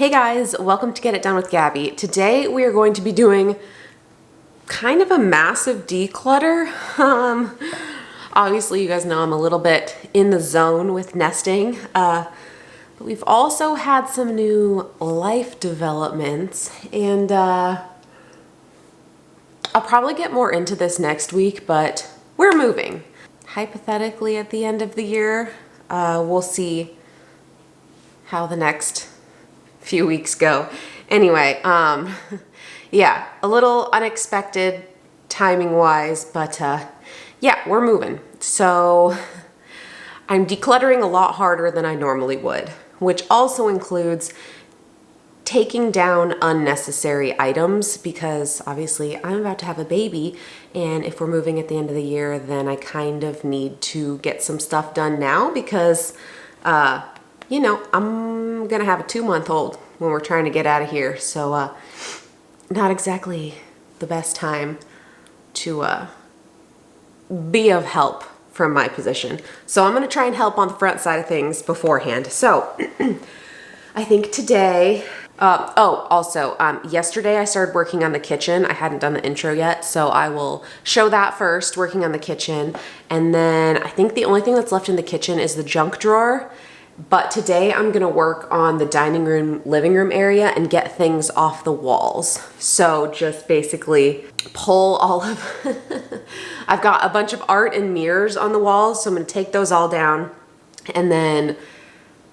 Hey guys, welcome to Get It Done with Gabby. Today we are going to be doing kind of a massive declutter. Obviously you guys know I'm a little bit in the zone with nesting, but we've also had some new life developments, and I'll probably get more into this next week, but we're moving. Hypothetically, at the end of the year, we'll see how the next few weeks go. Anyway, yeah, a little unexpected timing wise, but yeah, we're moving. So I'm decluttering a lot harder than I normally would, which also includes taking down unnecessary items, because obviously I'm about to have a baby, and if we're moving at the end of the year, then I kind of need to get some stuff done now, because you know, I'm gonna have a 2-month-old when we're trying to get out of here, so not exactly the best time to be of help from my position. So I'm gonna try and help on the front side of things beforehand. So I think today, yesterday I started working on the kitchen. I hadn't done the intro yet, so I will show that first, working on the kitchen. And then I think the only thing that's left in the kitchen is the junk drawer. But today I'm gonna work on the dining room, living room area and get things off the walls. So just basically pull all of, I've got a bunch of art and mirrors on the walls, so I'm gonna take those all down. And then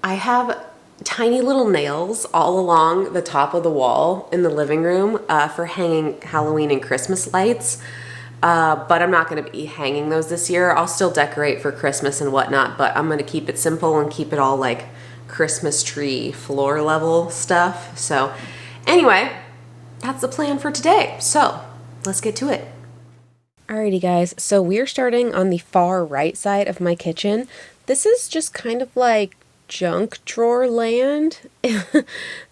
I have tiny little nails all along the top of the wall in the living room for hanging Halloween and Christmas lights. But I'm not going to be hanging those this year. I'll still decorate for Christmas and whatnot, but I'm going to keep it simple and keep it all like Christmas tree floor level stuff. So anyway, that's the plan for today. So let's get to it. Alrighty guys, so we're starting on the far right side of my kitchen. This is just kind of like junk drawer land.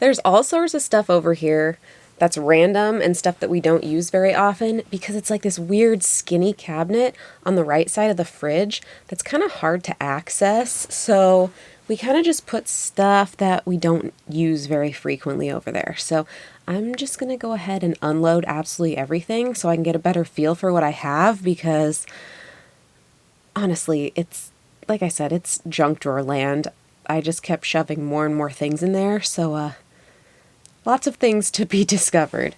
There's all sorts of stuff over here that's random and stuff that we don't use very often, because it's like this weird skinny cabinet on the right side of the fridge that's kind of hard to access. So we kind of just put stuff that we don't use very frequently over there. So I'm just going to go ahead and unload absolutely everything so I can get a better feel for what I have, because honestly, it's, like I said, it's junk drawer land. I just kept shoving more and more things in there, so lots of things to be discovered.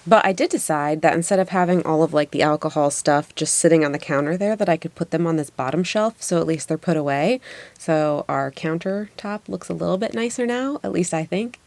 But I did decide that instead of having all of like the alcohol stuff just sitting on the counter there, that I could put them on this bottom shelf, so at least they're put away. So our countertop looks a little bit nicer now, at least I think.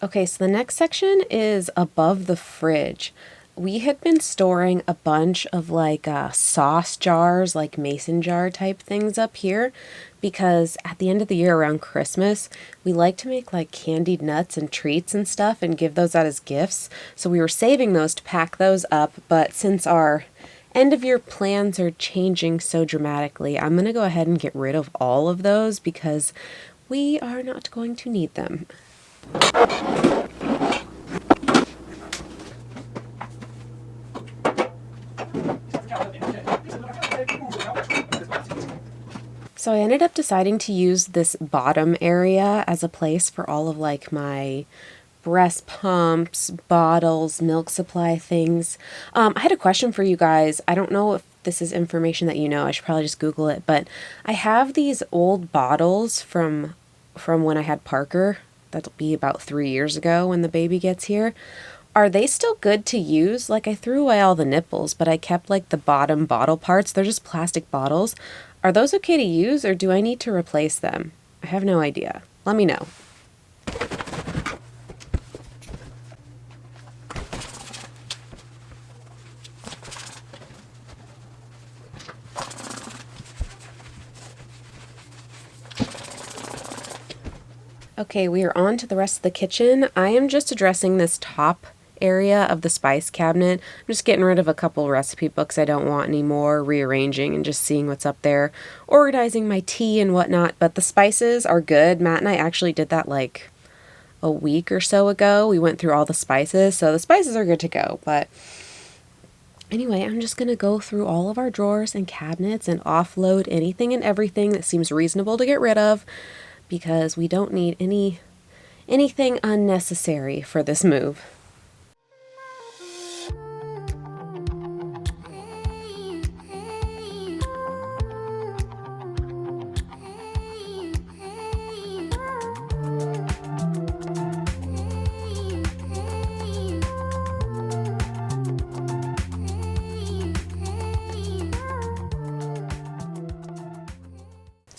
Okay, so the next section is above the fridge. We had been storing a bunch of like sauce jars, like mason jar type things up here, because at the end of the year around Christmas, we like to make like candied nuts and treats and stuff and give those out as gifts. So we were saving those to pack those up, but since our end of year plans are changing so dramatically, I'm going to go ahead and get rid of all of those because we are not going to need them. So I ended up deciding to use this bottom area as a place for all of like my breast pumps, bottles, milk supply things. I had a question for you guys. I don't know if this is information that you know. I should probably just Google it. But I have these old bottles from when I had Parker. That'll be about 3 years ago when the baby gets here. Are they still good to use? Like I threw away all the nipples, but I kept like the bottom bottle parts. They're just plastic bottles. Are those okay to use or do I need to replace them? I have no idea. Let me know. Okay, we are on to the rest of the kitchen. I am just addressing this top area of the spice cabinet. I'm just getting rid of a couple recipe books I don't want anymore, rearranging and just seeing what's up there, organizing my tea and whatnot, but the spices are good. Matt and I actually did that like a week or so ago. We went through all the spices, so the spices are good to go, but anyway, I'm just going to go through all of our drawers and cabinets and offload anything and everything that seems reasonable to get rid of, because we don't need anything unnecessary for this move.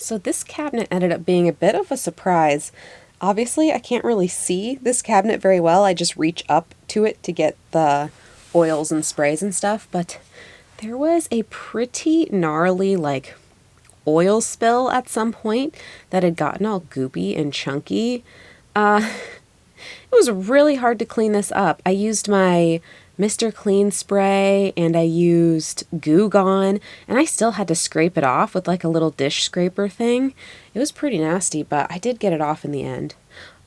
So this cabinet ended up being a bit of a surprise. Obviously, I can't really see this cabinet very well. I just reach up to it to get the oils and sprays and stuff, but there was a pretty gnarly like oil spill at some point that had gotten all goopy and chunky. It was really hard to clean this up. I used my Mr. Clean spray and I used Goo Gone, and I still had to scrape it off with like a little dish scraper thing. It was pretty nasty, but I did get it off in the end.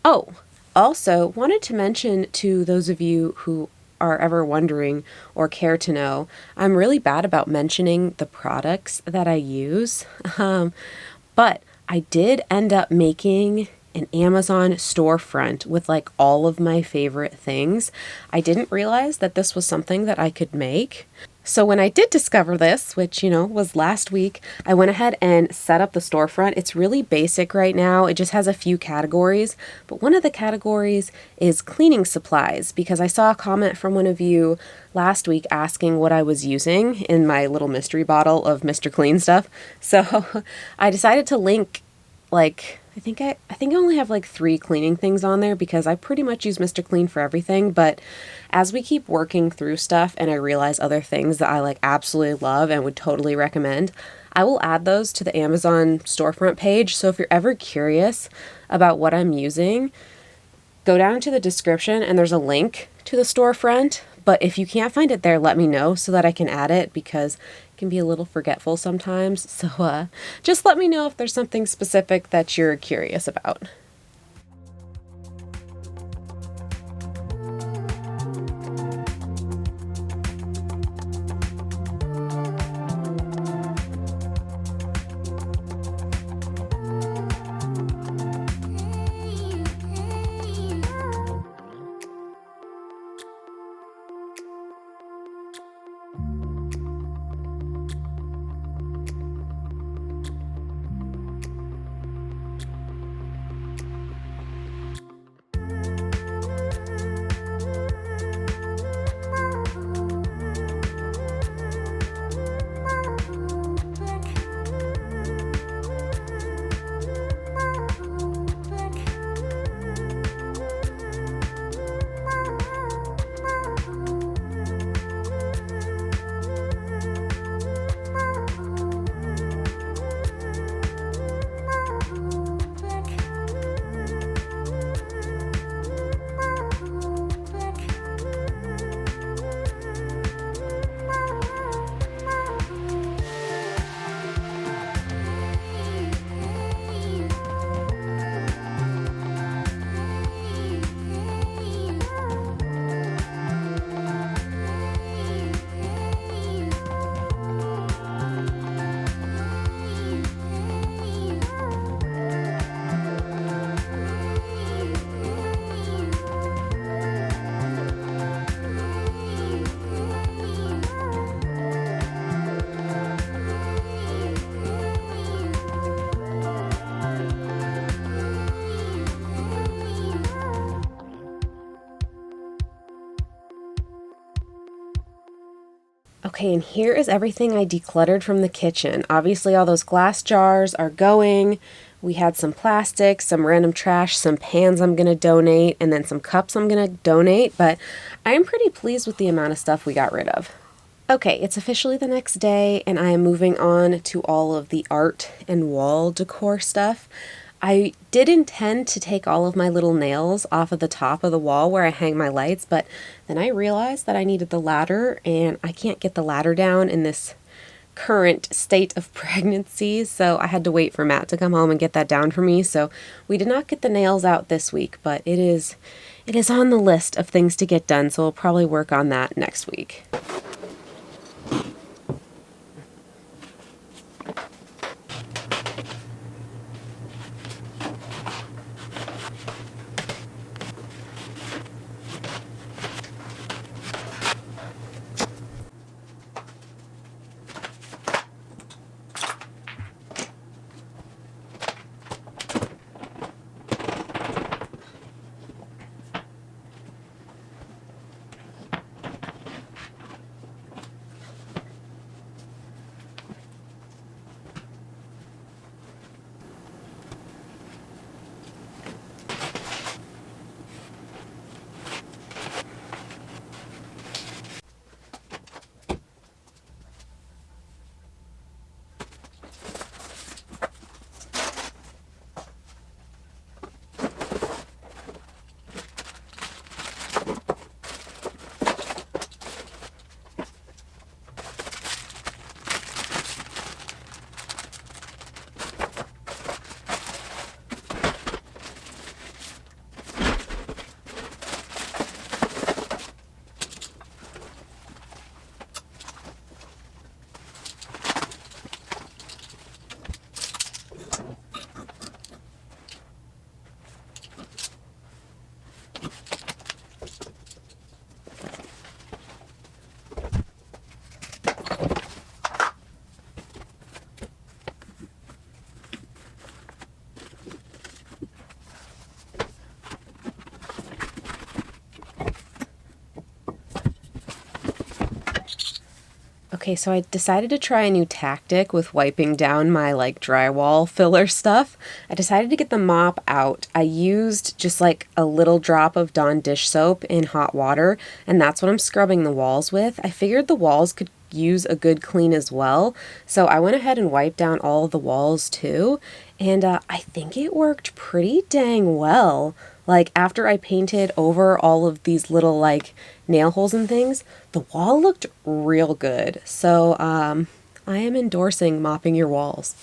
Oh, also wanted to mention to those of you who are ever wondering or care to know, I'm really bad about mentioning the products that I use. But I did end up making an Amazon storefront with like all of my favorite things. I didn't realize that this was something that I could make. So when I did discover this, which, was last week, I went ahead and set up the storefront. It's really basic right now. It just has a few categories, but one of the categories is cleaning supplies, because I saw a comment from one of you last week asking what I was using in my little mystery bottle of Mr. Clean stuff. So I decided to link I think I only have like 3 cleaning things on there because I pretty much use Mr. Clean for everything. But as we keep working through stuff and I realize other things that I like absolutely love and would totally recommend, I will add those to the Amazon storefront page. So if you're ever curious about what I'm using, go down to the description and there's a link to the storefront. But if you can't find it there, let me know so that I can add it, because it can be a little forgetful sometimes. So just let me know if there's something specific that you're curious about. Okay, and here is everything I decluttered from the kitchen. Obviously, all those glass jars are going. We had some plastic, some random trash, some pans I'm going to donate, and then some cups I'm going to donate, but I'm pretty pleased with the amount of stuff we got rid of. Okay, it's officially the next day, and I am moving on to all of the art and wall decor stuff. I did intend to take all of my little nails off of the top of the wall where I hang my lights, but then I realized that I needed the ladder, and I can't get the ladder down in this current state of pregnancy, so I had to wait for Matt to come home and get that down for me. So we did not get the nails out this week, but it is on the list of things to get done, so we'll probably work on that next week. Okay, so I decided to try a new tactic with wiping down my drywall filler stuff. I decided to get the mop out. I used just a little drop of Dawn dish soap in hot water, and that's what I'm scrubbing the walls with. I figured the walls could use a good clean as well, so I went ahead and wiped down all of the walls too, and I think it worked pretty dang well. After I painted over all of these little nail holes and things, the wall looked real good. So I am endorsing mopping your walls.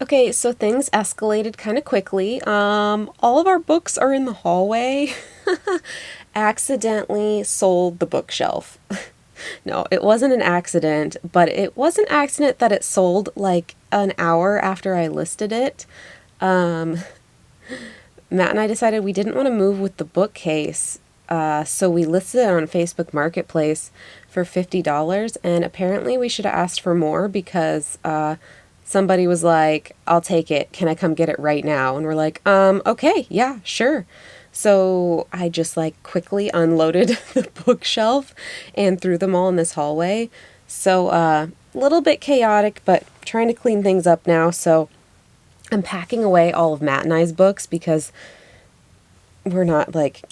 Okay, so things escalated kind of quickly. All of our books are in the hallway. Accidentally sold the bookshelf. No, it wasn't an accident, but it was an accident that it sold like an hour after I listed it. Matt and I decided we didn't want to move with the bookcase, so we listed it on Facebook Marketplace for $50, and apparently we should have asked for more because somebody was like, I'll take it. Can I come get it right now? And we're like, okay, yeah, sure. So I just like quickly unloaded the bookshelf and threw them all in this hallway. So a little bit chaotic, but trying to clean things up now. So I'm packing away all of Matt and I's books because we're not like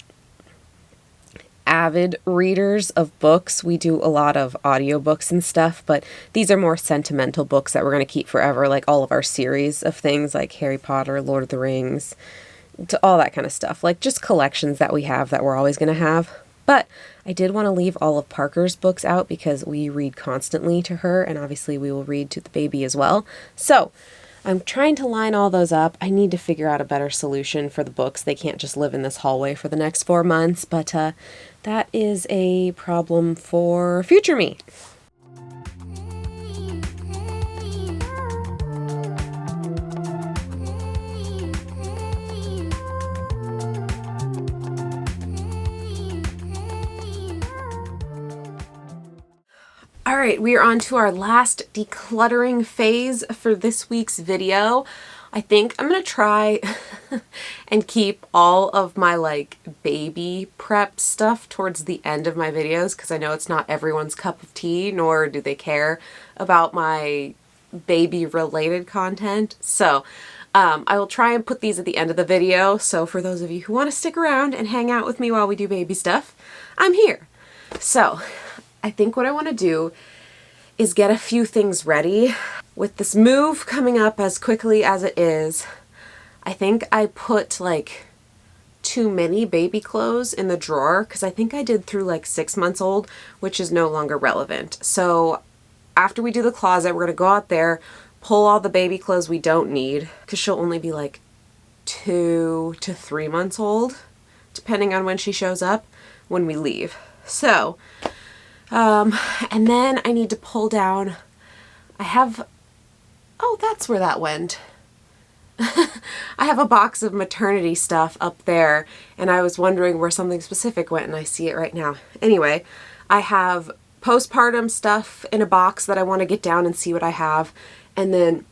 avid readers of books. We do a lot of audiobooks and stuff, but these are more sentimental books that we're going to keep forever, like all of our series of things like Harry Potter, Lord of the Rings, to all that kind of stuff, like just collections that we have that we're always going to have. But I did want to leave all of Parker's books out because we read constantly to her, and obviously we will read to the baby as well. So I'm trying to line all those up. I need to figure out a better solution for the books. They can't just live in this hallway for the next 4 months, but that is a problem for future me. All right, we are on to our last decluttering phase for this week's video. I think I'm gonna try and keep all of my like baby prep stuff towards the end of my videos because I know it's not everyone's cup of tea, nor do they care about my baby related content. So I will try and put these at the end of the video. So for those of you who want to stick around and hang out with me while we do baby stuff, I'm here. So I think what I want to do is get a few things ready. With this move coming up as quickly as it is, I think I put like too many baby clothes in the drawer because I think I did through like 6 months old, which is no longer relevant. So after we do the closet, we're going to go out there, pull all the baby clothes we don't need because she'll only be like 2 to 3 months old, depending on when she shows up when we leave. So and then I need to pull down, oh, that's where that went. I have a box of maternity stuff up there, and I was wondering where something specific went, and I see it right now. Anyway, I have postpartum stuff in a box that I want to get down and see what I have, and then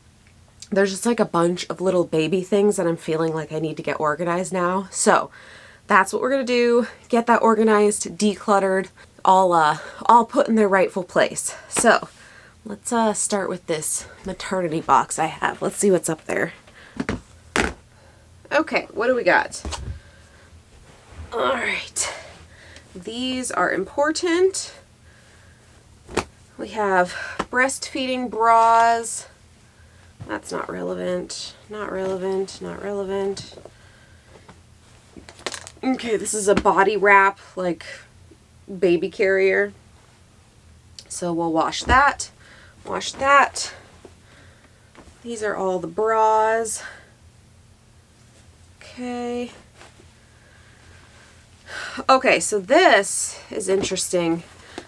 there's just like a bunch of little baby things that I'm feeling like I need to get organized now. So that's what we're going to do, get that organized, decluttered, all put in their rightful place. So let's start with this maternity box I have. Let's see what's up there. Okay, what do we got? All right, these are important. We have breastfeeding bras. That's not relevant, not relevant, not relevant. Okay, this is a body wrap, like baby carrier. So we'll wash that, wash that. These are all the bras. Okay. Okay, so this is interesting.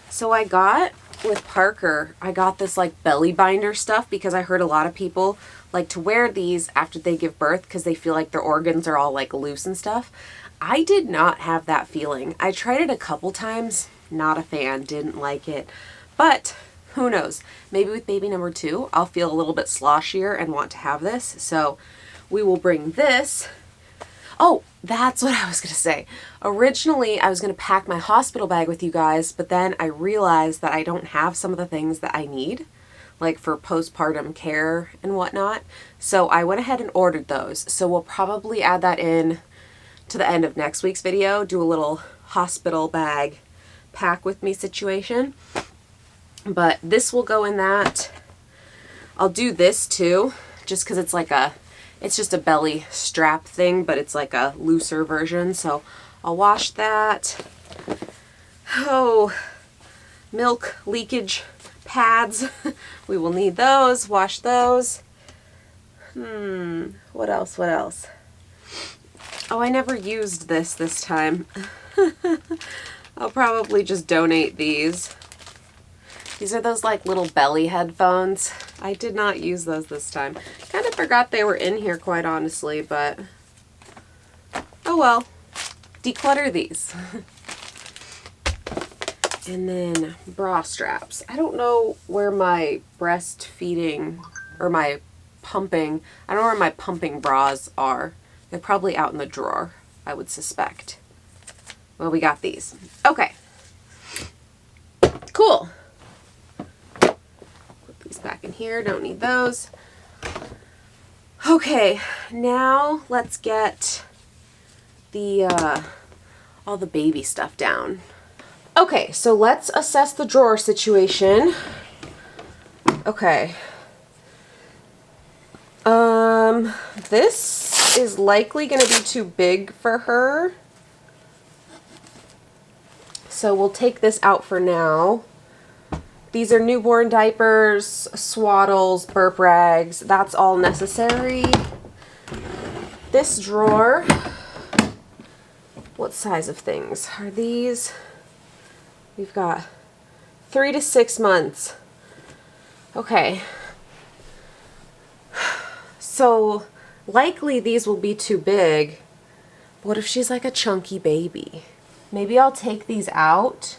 So I got, with Parker, I got this like belly binder stuff because I heard a lot of people like to wear these after they give birth because they feel like their organs are all like loose and stuff. I did not have that feeling. I tried it a couple times, not a fan, didn't like it, but who knows? Maybe with baby number 2, I'll feel a little bit sloshier and want to have this. So we will bring this. Oh, that's what I was going to say. Originally, I was going to pack my hospital bag with you guys, but then I realized that I don't have some of the things that I need, like for postpartum care and whatnot. So I went ahead and ordered those. So we'll probably add that in to the end of next week's video, do a little hospital bag pack with me situation. But this will go in that. I'll do this too, just because it's like it's just a belly strap thing, but it's like a looser version. So I'll wash that. Oh, milk leakage pads. We will need those, wash those. What else? What else? Oh, I never used this time. I'll probably just donate these. These are those like little belly headphones. I did not use those this time. Kind of forgot they were in here, quite honestly, but oh well. Declutter these. And then bra straps. I don't know where my breastfeeding or my pumping, I don't know where my pumping bras are. They're probably out in the drawer, I would suspect. Well, we got these. Okay. Cool. Put these back in here. Don't need those. Okay, now let's get the all the baby stuff down. Okay, so let's assess the drawer situation. Okay. This is likely going to be too big for her. So we'll take this out for now. These are newborn diapers, swaddles, burp rags. That's all necessary. This drawer, what size of things are these? We've got 3 to 6 months. Okay. So likely these will be too big. What if she's like a chunky baby? Maybe I'll take these out.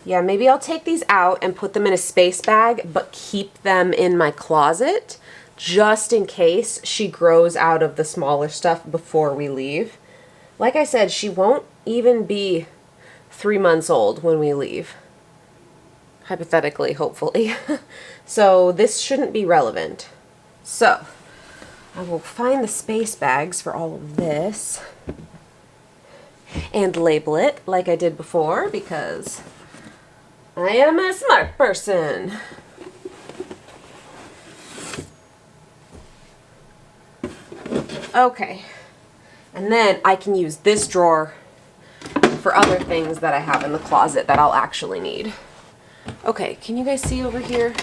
Yeah, maybe I'll take these out and put them in a space bag, but keep them in my closet just in case she grows out of the smaller stuff before we leave. Like I said, she won't even be 3 months old when we leave. Hypothetically, hopefully. So this shouldn't be relevant. So I will find the space bags for all of this and label it like I did before because I am a smart person. Okay. And then I can use this drawer for other things that I have in the closet that I'll actually need. Okay, can you guys see over here?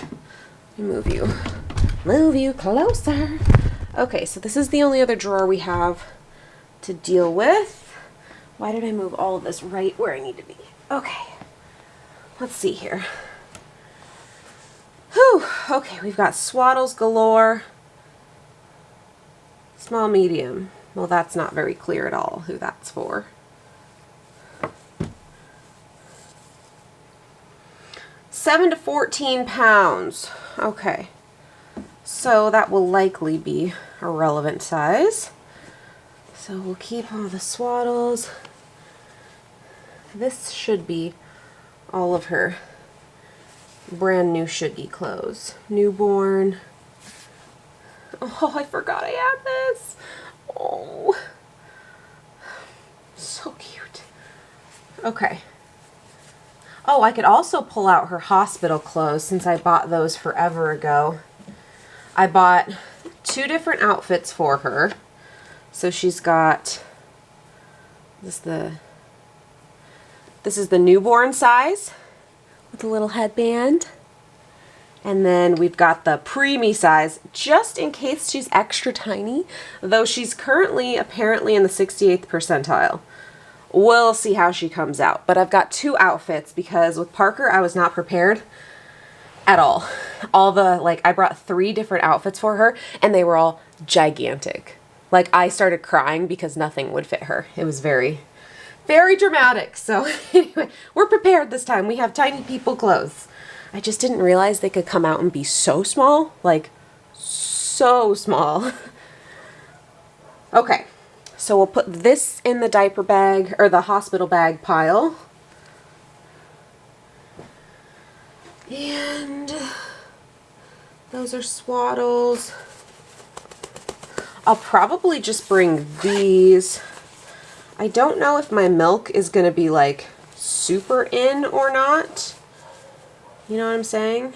Let me move you closer. Okay, so this is the only other drawer we have to deal with. Why did I move all of this right where I need to be? Okay, let's see here. Whew, okay, we've got swaddles galore. Small, medium. Well, that's not very clear at all who that's for. $7 to 14 pounds. Okay. So that will likely be a relevant size. So we'll keep all the swaddles. This should be all of her brand new Shuggy clothes. Newborn. Oh, I forgot I had this. Oh, so cute. Okay. Oh, I could also pull out her hospital clothes since I bought those forever ago. I bought 2 different outfits for her. So she's got this is the newborn size with a little headband. And then we've got the preemie size just in case she's extra tiny, though she's currently apparently in the 68th percentile. We'll see how she comes out. But I've got 2 outfits because with Parker I was not prepared at all. I brought 3 different outfits for her and they were all gigantic. Like I started crying because nothing would fit her. It was very, very dramatic. So anyway, we're prepared this time. We have tiny people clothes. I just didn't realize they could come out and be so small. Like so small. Okay. So we'll put this in the diaper bag or the hospital bag pile. And those are swaddles. I'll probably just bring these. I don't know if my milk is going to be like super in or not. You know what I'm saying?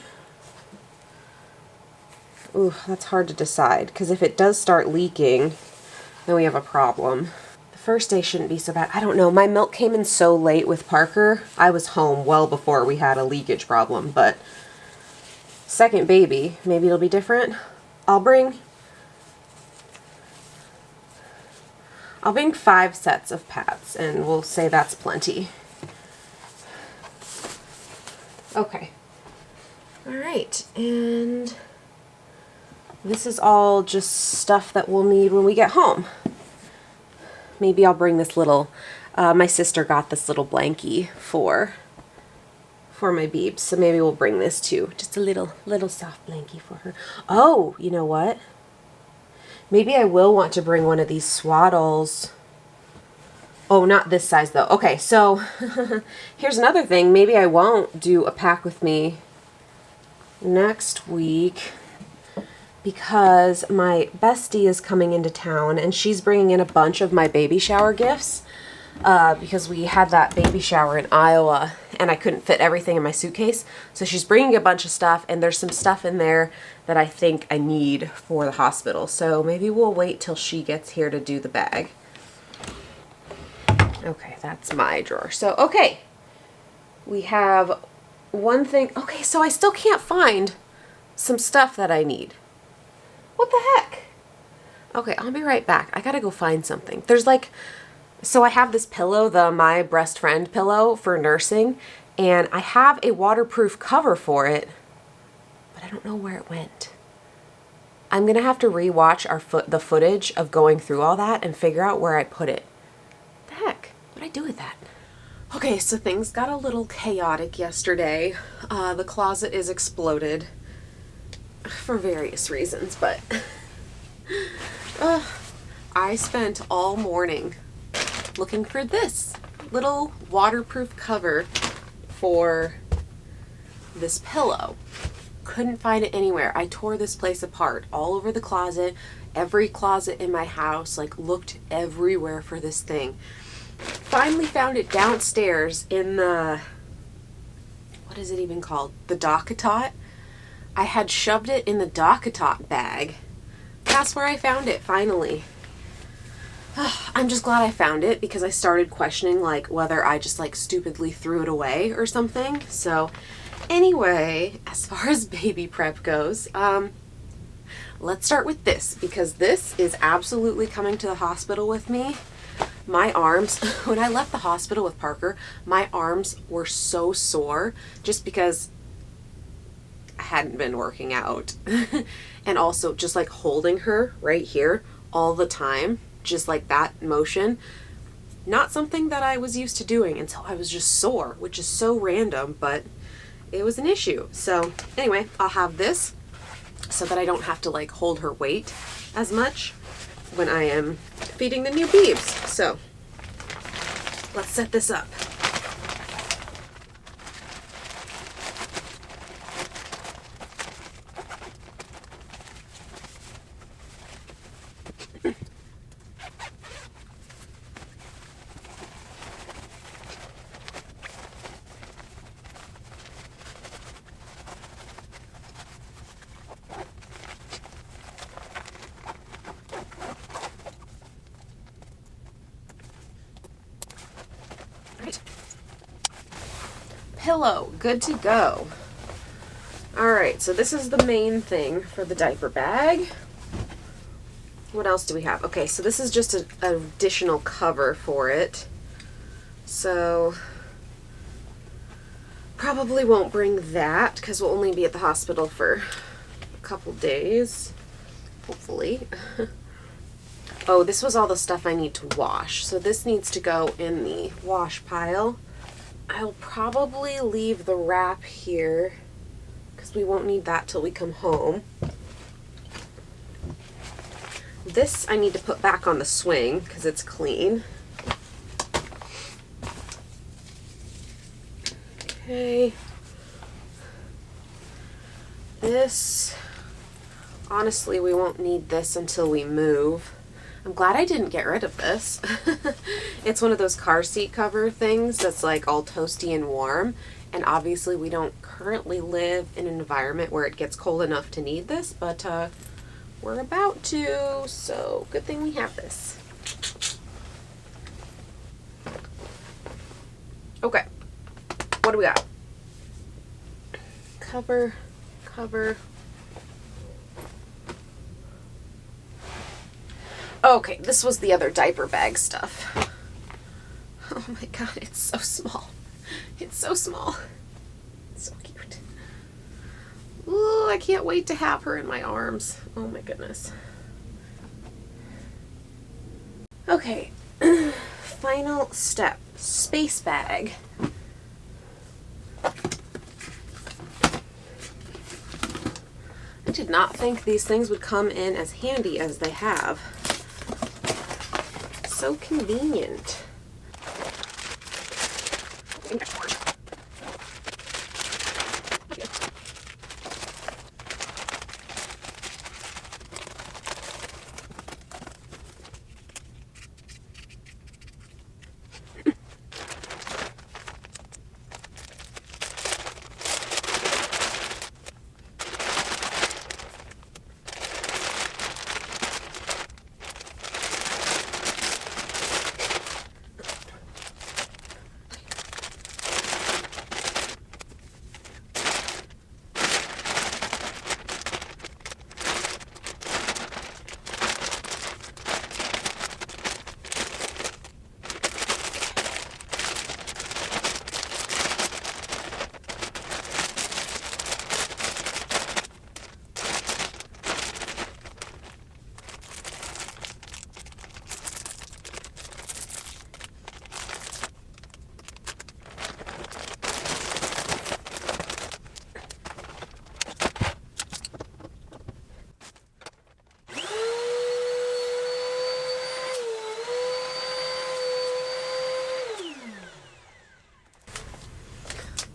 Ooh, that's hard to decide because if it does start leaking, then we have a problem. The first day shouldn't be so bad. I don't know. My milk came in so late with Parker. I was home well before we had a leakage problem, but second baby, maybe it'll be different. I'll bring 5 sets of pads, and we'll say that's plenty. Okay. All right, and this is all just stuff that we'll need when we get home. Maybe I'll bring this little, my sister got this little blankie for my beeps, so maybe we'll bring this too. Just a little soft blankie for her. Oh, you know what? Maybe I will want to bring one of these swaddles. Oh, not this size though. Okay, so here's another thing. Maybe I won't do a pack with me next week because my bestie is coming into town and she's bringing in a bunch of my baby shower gifts because we had that baby shower in Iowa and I couldn't fit everything in my suitcase. So she's bringing a bunch of stuff, and there's some stuff in there that I think I need for the hospital. So maybe we'll wait till she gets here to do the bag. Okay, that's my drawer. So, okay, we have one thing. Okay, so I still can't find some stuff that I need. What the heck? Okay, I'll be right back. I gotta go find something. There's like, so I have this pillow, the My Breast Friend pillow for nursing, and I have a waterproof cover for it, but I don't know where it went. I'm gonna have to rewatch the footage of going through all that and figure out where I put it. What the heck? What did I do with that? Okay, so things got a little chaotic yesterday. The closet is exploded for various reasons, but I spent all morning looking for this little waterproof cover for this pillow. Couldn't find it anywhere. I tore this place apart all over the closet. Every closet in my house, like, looked everywhere for this thing. Finally found it downstairs in the, what is it even called? The DockATot. I had shoved it in the DockATot bag. That's where I found it, finally. I'm just glad I found it because I started questioning, like, whether I just, like, stupidly threw it away or something. So, anyway, as far as baby prep goes, let's start with this because this is absolutely coming to the hospital with me. My arms, when I left the hospital with Parker, my arms were so sore just because I hadn't been working out. And also just like holding her right here all the time, just like that motion, not something that I was used to doing until I was just sore, which is so random, but it was an issue. So anyway, I'll have this so that I don't have to like hold her weight as much when I am feeding the new beebs. So let's set this up. Pillow, good to go. All right, so this is the main thing for the diaper bag. What else do we have? Okay, so this is just an additional cover for it. So probably won't bring that because we'll only be at the hospital for a couple days, hopefully. Oh, this was all the stuff I need to wash. So this needs to go in the wash pile. I'll probably leave the wrap here because we won't need that till we come home. This I need to put back on the swing because it's clean. Okay. This, honestly, we won't need this until we move. I'm glad I didn't get rid of this. It's one of those car seat cover things that's like all toasty and warm. And obviously we don't currently live in an environment where it gets cold enough to need this, but we're about to, so good thing we have this. Okay, what do we got? Cover. Okay, this was the other diaper bag stuff. Oh my god, it's so small. It's so small. It's so cute. Ooh, I can't wait to have her in my arms. Oh my goodness. Okay, final step, space bag. I did not think these things would come in as handy as they have. So convenient.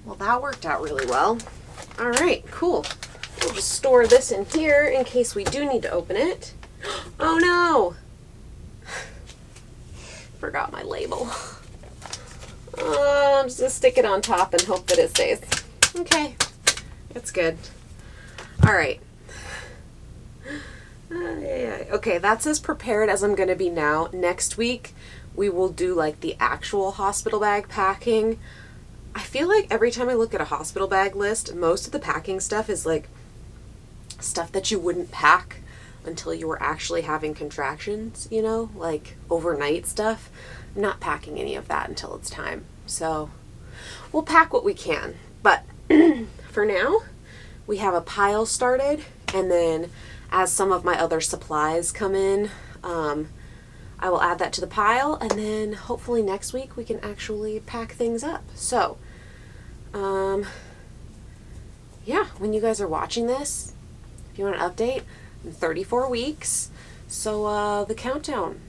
Well, that worked out really well. All right, cool. We'll just store this in here in case we do need to open it. Oh no! Forgot my label. I'm just gonna stick it on top and hope that it stays. Okay, that's good. All right. Okay, that's as prepared as I'm gonna be now. Next week, we will do like the actual hospital bag packing. I feel like every time I look at a hospital bag list, most of the packing stuff is like stuff that you wouldn't pack until you were actually having contractions, you know, like overnight stuff. I'm not packing any of that until it's time. So we'll pack what we can. But for now, we have a pile started, and then as some of my other supplies come in, I will add that to the pile, and then hopefully next week we can actually pack things up. So, yeah, when you guys are watching this, if you want an update, I'm 34 weeks, so the countdown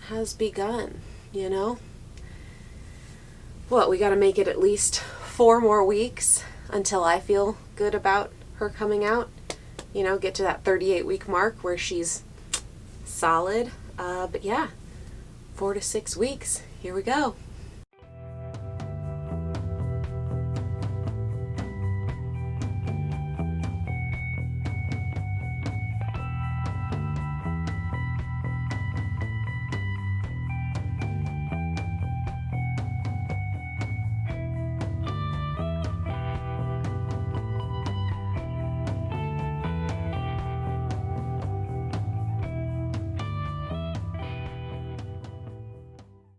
has begun, you know? What, we gotta make it at least 4 more weeks until I feel good about her coming out, you know, get to that 38-week mark where she's solid, but yeah. 4 to 6 weeks. Here we go.